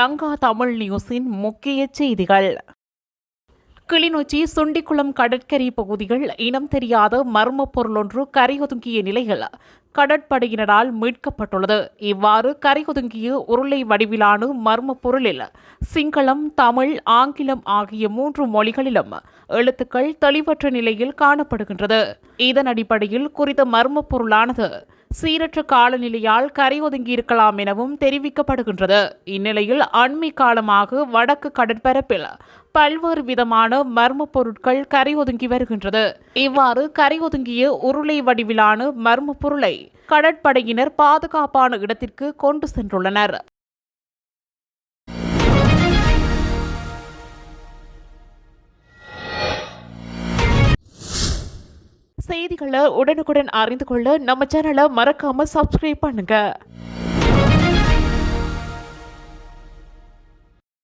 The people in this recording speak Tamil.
லங்கா தமிழ் நியூஸின் முக்கிய செய்திகள். கிளிநொச்சி சுண்டிக்குளம் கடற்கரை பகுதிகள் இனம் தெரியாத மர்ம பொருளொன்று கரையொதுங்கிய நிலையில் கடற்படையினரால் மீட்கப்பட்டுள்ளது. இவ்வாறு கரையொதுங்கிய உருளை வடிவிலான மர்ம பொருளில் சிங்களம், தமிழ், ஆங்கிலம் ஆகிய 3 மொழிகளிலும் எழுத்துக்கள் தெளிவற்ற நிலையில் காணப்படுகின்றது. இதன் அடிப்படையில் குறித்த மர்ம பொருளானது சீரற்ற காலநிலையால் கரையொதுங்கியிருக்கலாம் எனவும் தெரிவிக்கப்படுகின்றது. இந்நிலையில் அண்மை காலமாக வடக்கு கடற்பரப்பில் பல்வேறு விதமான மர்ம பொருட்கள் கரையொதுங்கி வருகின்றது. இவ்வாறு கரையொதுங்கிய உருளை வடிவிலான மர்ம பொருளை கடற்படையினர் பாதுகாப்பான இடத்திற்கு கொண்டு சென்றுள்ளனர். செய்திகளை உடனுக்குடன் அறிந்து கொள்ள நம்ம சேனலை மறக்காம சப்ஸ்கிரைப் பண்ணுங்க.